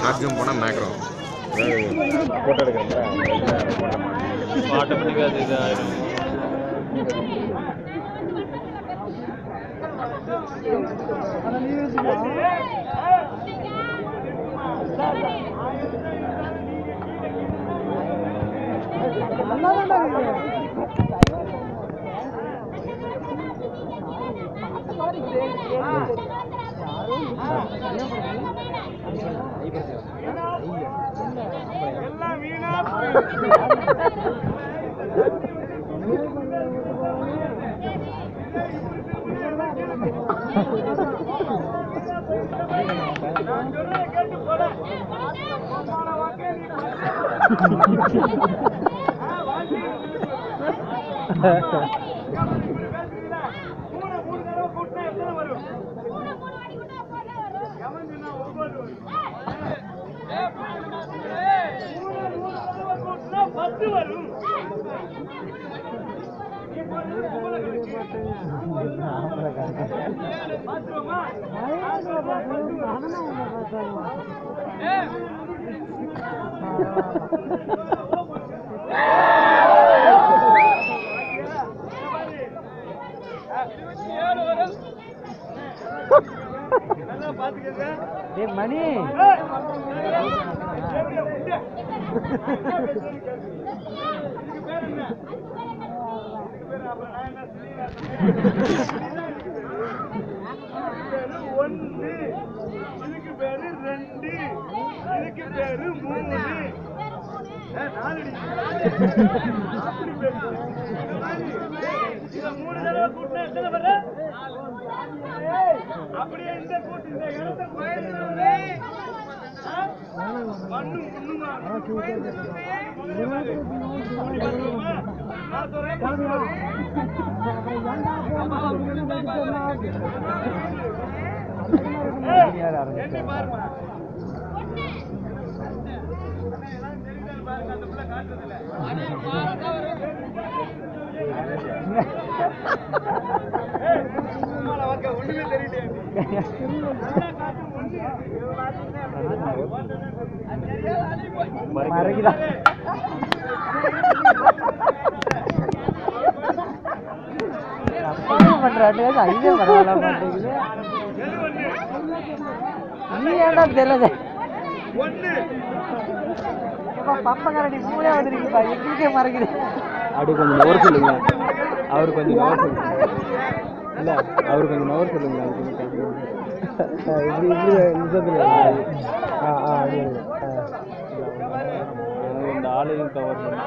Short jump போனால் macro photo எடுக்கிறோம்ல ஆட்டோமேட்டிக்காக அது இது ஆயிடும். மணி ஒன்று இதுக்கு பேரு ரெண்டு இதுக்கு பேரு மூணு மூணு தடவை கூட்டினா எத்தனை பேரு அப்படியே இந்த கூட்டு இந்த இடத்த மண்ணு முன்னுமா என்ன பாருமா அந்த பிள்ளை காட்டுறதில்ல ஒண்ணுமே தெரியல மறைக்குதா பண்றாட்டு ஐடியா பரவாயில்ல பண்றீங்க நீ ஏன்டா தெரியல பப்பக்காரடி மூளை வந்துருக்குப்பா எங்களுக்கே மறைக்குது அப்படி கொஞ்சம் நோர் சொல்லுங்க அவர் கொஞ்சம் நோர் சொல்லுங்க இல்லை அவர் கொஞ்சம் நோர் சொல்லுங்க இப்படி நிஜத்துல இந்த ஆளையும் கவர் பண்ணி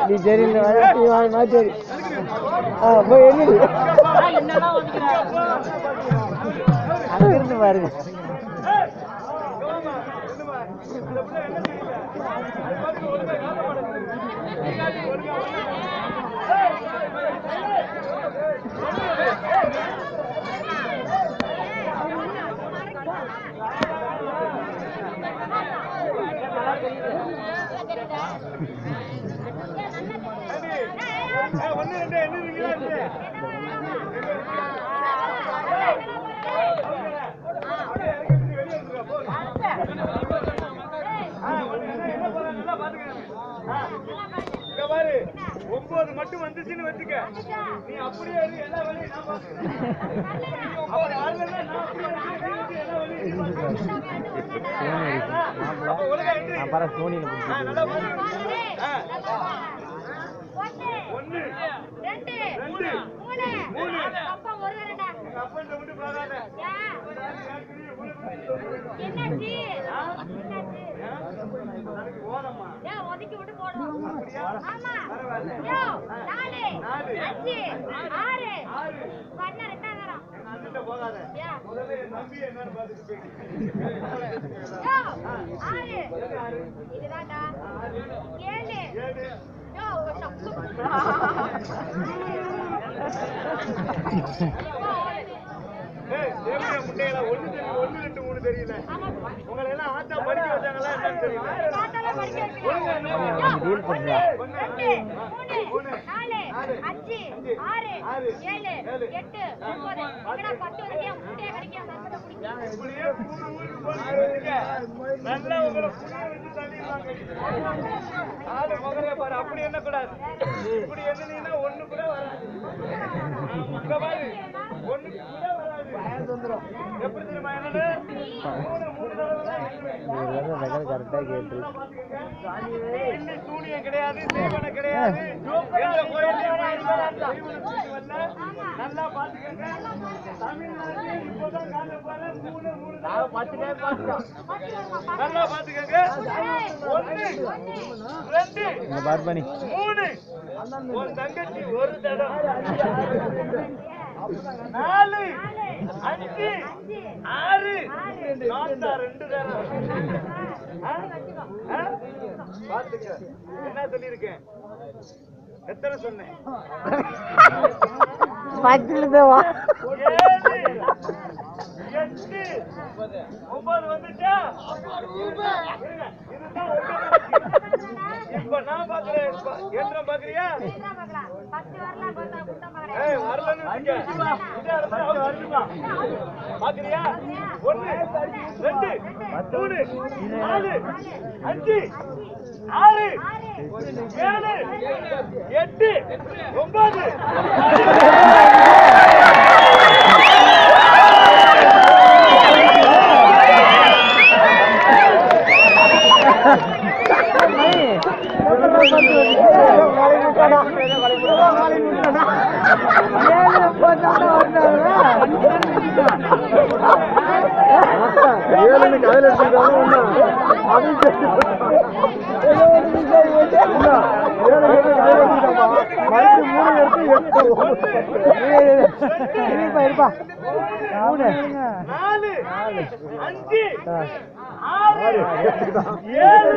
நீ சரி சரி போய் எழுதி அங்கிருந்து பாருங்க ஒன்பது மட்டும் வந்துச்சுன்னு வச்சுக்க நீ அப்படியே எல்லா வேலையும் நான் ஒன்னு ரெண்டு மூணு அப்பா விட்டு போகாத ஒதுக்கி விட்டு போடுவோம். ஆமா 4 5 6 பண்ண ரெண்டாயிரம் போகாத முதல்ல என் நம்பி என்னன்னு பாத்துட்டு 6 இதுதான்டா 7 யோ முட்டையில 1 2 3 தெரியல. உங்களை எல்லாம் ஆத்தா படிக்க வச்சாங்களா என்னன்னு தெரியல. ஆத்தால படிக்க வைக்கல. டீல் பண்றா. 2 3 4 5 6 7 8 9 எங்கடா 10 வரைக்கும் முட்டைய கடிக்க சத்தத்தை குடிங்க. இப்படியே ஊருக்கு நல்லா உங்களை புடிய வச்சு தள்ளிடுவாங்க. ஆளு மகரே பாரு அப்படி என்ன கூடாது. இப்படி என்னன்னா ஒண்ணு கூட வராது. இங்க பாரு ஒண்ணு கூட வராது. எப்படி தெரியுமா என்னன்னு 3 தடவை கரெக்டா கேட்டு சூனியம் கிடையாது, தீவனம் கிடையாது. எந்த கோயிலையும் நல்லா பாத்துக்கங்க. தமிழ்நாட்டில் இப்பதான் காண போற 3 நல்லா பாத்துக்கங்க. 1 2 பார்ப்பனி 3 உன் தங்கச்சி ஒரு தடவை 4 5 6 நாத்தா 2 தடவை. பாத்துக்க என்ன சொல்லியிருக்கேன், எத்தனை சொன்னேன்? 10 தேவா 7 8 9 வந்துச்சா? இதுதான் இப்ப நான் பாக்குறேன். எந்திரம் பாக்குறியா? வரலன்னு பாக்குறியா? 1 2 3 4 5 6 7 8 9 இருப்பா 4 5 6 7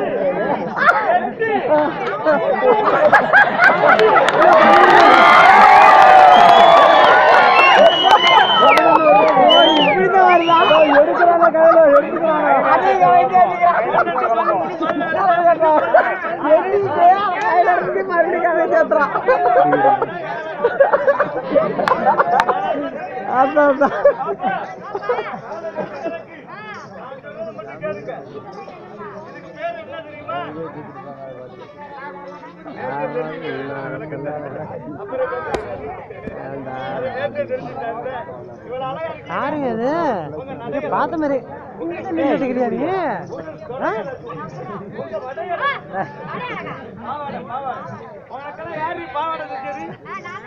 எடுக்கிறாங்க கையில எடுக்கிறாங்க மறுபடியும் சேர்த்துறான். அதான் இதுக்கு பேர் என்ன தெரியுமா? யாருங்க அது பார்த்த மாதிரி கிடையாது.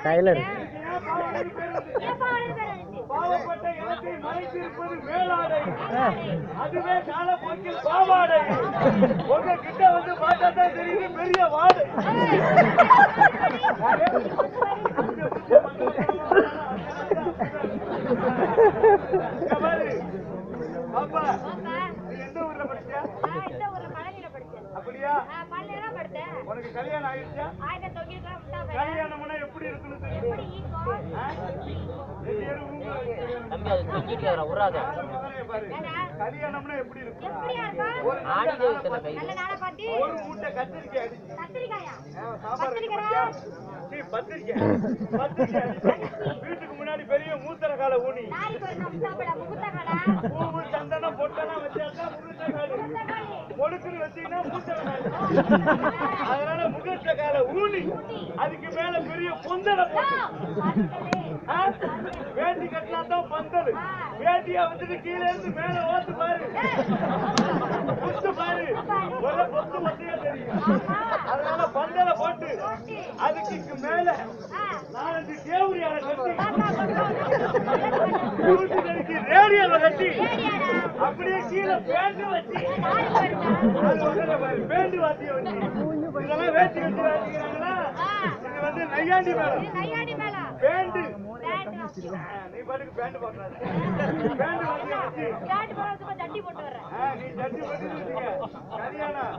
டைலர் பாவப்பட்ட இனத்தை மறைத்திருப்பது மேலாடை, அதுவே காலப்போக்கில் பாவாடை. உங்க கிட்ட வந்து பார்த்தா தான் தெரியுது பெரிய வாடை. பாப்பா நீ எந்த ஊர்ல படிச்ச? அப்படியா? உனக்கு கல்யாணம் ஆயிடுச்சா? கல்யாணம்னா எப்படி இருக்குன்னு தெரியும். கல்யாணம்னா எப்படி இருக்கு? ஒரு மூட்டை கத்திரிக்காய் வீட்டுக்கு முன்னாடி பெரிய மூத்தர கால ஊனி பூவு சந்தனம் பொட்டெல்லாம் வச்சா முழுக்குன்னு வச்சீங்கன்னா மூத்தர கால. அதனால முகத்த கால ஊனி அதுக்கு மேல பெரிய பொந்தலை போட்டு வேட்டி கட்டினா தான் பந்தல். வேட்டியா வந்துட்டு கீழே இருந்து மேல ஓட்டு பாரு, புத்து பாரு, ஒரு பொத்து ஒத்தையா தெரியும். அதனால பந்தலை போட்டு அதுக்கு மேல 4 தேவரியால கட்டி ரேடியோல கட்டி அப்படியே கீழே பேண்டு வச்சு பேண்டு வாத்தியம் வச்சு இதெல்லாம் வேட்டி வச்சு வாசிக்கிறாங்களா? இது வந்து நையாண்டி மேளம் பேண்டு. நீ பாட்டுக்கு பேண்டு போடுறாரு. பேண்டு வாத்தியம் வச்சு நீ ஜட்டி போட்டு கல்யாணம்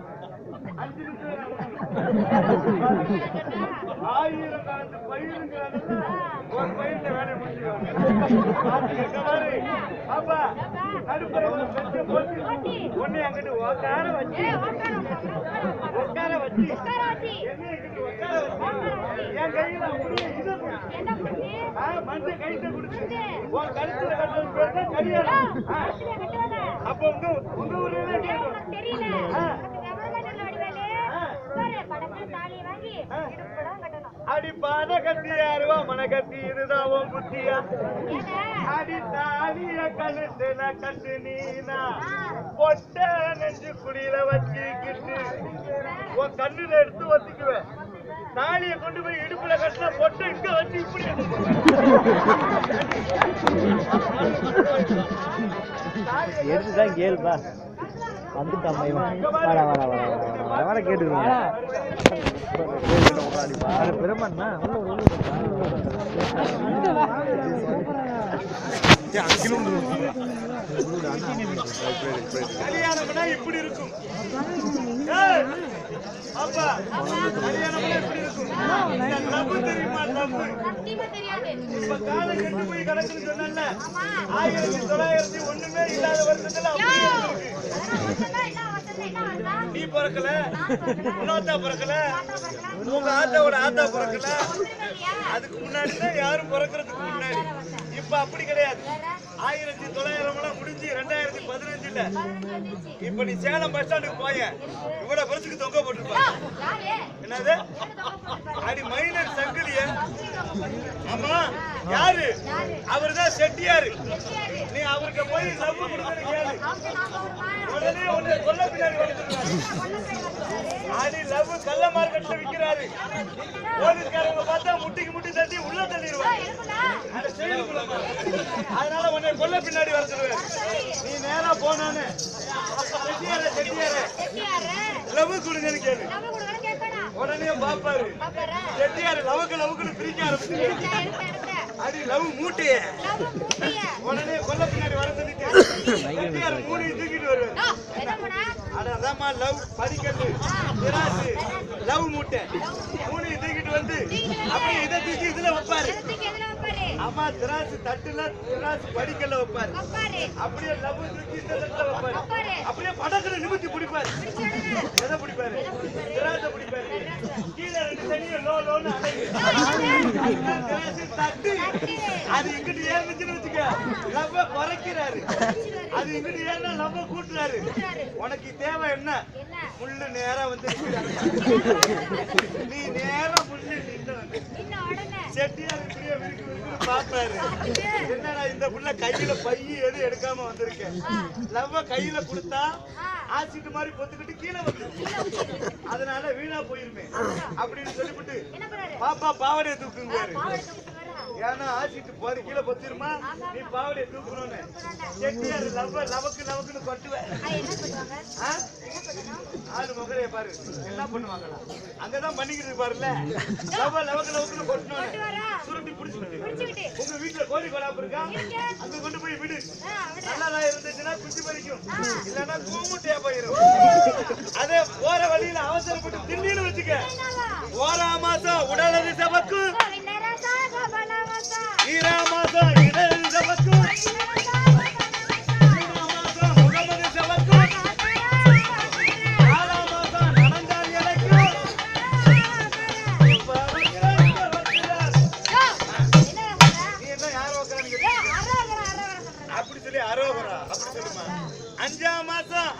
ஆயிரம் காலத்து பயிருங்கிறாங்க ஒரு பயிர்ல வேலையை முடிச்சுக்காங்க பாப்பா நடுப்புற ஒரு பெற்ற போட்டு ஒன்னே அங்கிட்டு உட்கார வச்சு என்ன இங்கிட்டு உட்கார வச்சு என் கையில அப்படியே இதை மஞ்சள் கைத்த கொடுத்து உன் கழுத்துல கட்டுறது பேர் தான் கல்யாணம். அப்ப உங்க ஊர்ல அடி பாத கட்டி யாருவா மன கட்டி இதுதான் உன் புத்தியா அடி தாலிய கழுத்துல கட்டு நீனா பொட்ட நெஞ்சு குடியில வச்சுக்கிட்டு உன் கண்ணுல எடுத்து வச்சுக்குவேன். தாலிய கொண்டு போய் இடுப்புல கட்டினா பொட்ட இங்க வச்சு இப்படி எடுத்துதான் கேளுப்பா வந்துட்டான் வர கேட்டுக்கிறோம் பெருமாண்ணா கல்யாணம்னா இப்படி இருக்கும். அப்பா கல்யாணம்னா இப்படி இருக்கும். தப்பு தெரியுமா? தப்பு இப்ப காலம் கெட்டு போய் கிடக்குன்னு சொன்னல 1900 ஒண்ணுமே இல்லாத வருஷத்துல நீ பிறக்கல, இன்னொருத்தா பிறக்கல, உங்க ஆத்தாவோட ஆத்தா பிறக்கல, அதுக்கு முன்னாடிதான் யாரும் பிறக்கிறதுக்கு முன்னாடி. இப்ப அப்படி கிடையாது. 1900 முடிஞ்சு 2015ல இப்ப நீ சேலம் பஸ் ஸ்டாண்டுக்கு போய இவ்வளவு பரிசுக்கு தொங்க போட்டுருப்பா. என்னது அடி மைனர் சங்கிலிய? ஆமா யாரு? அவருதான் செட்டியாரு. நீ அவருக்கு போய் லவ் கொடுக்கணும் கேளு. உடனே உன்னை கொல்ல பின்னாடி வந்துருக்காரு. அடி லவ் கள்ள மார்க்கெட்ல விக்கிறாரு. போலீஸ்காரங்க பார்த்தா முட்டிக்கு முட்டி தட்டி உள்ள தள்ளிடுவாங்க. அதனால உன்னை கொல்ல பின்னாடி வர சொல்லுவேன். நீ நேரா போனானே செட்டியார லவ் கொடுங்கன்னு கேளு. உடனே பாப்பாரு செட்டியாரு லவுக்குன்னு பிரிக்க ஆரம்பிச்சு அடி லவ் மூட்டைய உடனே கொல்ல பின்னாடி வர சொல்லிட்டு செட்டியார் 3 தூக்கிட்டு வருவாரு. அதாம்மா லவ் படிக்கட்டு திராசு லவ் மூட்டை 3 தூக்கிட்டு வந்து அப்படியே இதை தூக்கி இதுல வைப்பாரு. அம்மா திராசு தட்டுல திராசு படிக்கல வைப்பாரு. அப்படியே லவ் தூக்கி இந்த தட்டுல வைப்பாரு. அப்படியே படக்குல நிமித்தி பிடிப்பாரு. எதை பிடிப்பாரு? திராசை பிடிப்பாரு. கீழே 2 தனியா லோன்னு அடையுது. திராசு தட்டு அது இங்கிட்டு ஏறிச்சுன்னு வச்சுக்க லவ்வ குறைக்கிறாரு. அது இங்கிட்டு ஏறினா லவ்வ கூட்டுறாரு. உனக்கு தேவை என்ன? முள்ளு நேரா வந்து நீ நேரா முள்ளு செட்டியார் இப்படியே விருக்கு விருக்கு பாப்பாரு. என்னடா இந்த புள்ள கையில பைய எது எடுக்காம வந்திருக்கேன். லவ்வ கையில கொடுத்தா ஆசிட்டு மாதிரி பொத்துக்கிட்டு கீழே வந்து அதனால வீணா போயிருமே அப்படின்னு சொல்லிவிட்டு பாப்பா பாவடைய தூக்குங்காரு. ஏன்னா ஆசிட்டு போது கீழே பொத்திருமா நீ பாவடைய தூக்கணும்னு செட்டியார் லவக்குன்னு கொட்டுவேன். ஆளு முகரைய பாரு என்ன பண்ணுவாங்களா அங்கதான் பண்ணிக்கிட்டு பாருல லவக்குன்னு கொட்டணும் சுருட்டி பிடிச்சிட்டு உங்க வீட்டுல கோழி கொடாப்பு இருக்கா அங்க கொண்டு போய் விடு. நல்லதா இருந்துச்சுன்னா குச்சி பறிக்கும் இல்லன்னா கூமுட்டையா போயிடும். அதே போற வழியில அவசரப்பட்டு திடீர்னு வச்சுக்க ஓரா மாசம் உடலது செவக்கும் ஈரா மாசம் இடது செவக்கும் முகமது செவக்கும் 4ஆம் மாசம் நடந்தால் இலைக்கும். நீ என்ன யாரோ அப்படி சொல்லி அரோகரா அப்படி சொல்லுமா. 5ஆம் மாசம்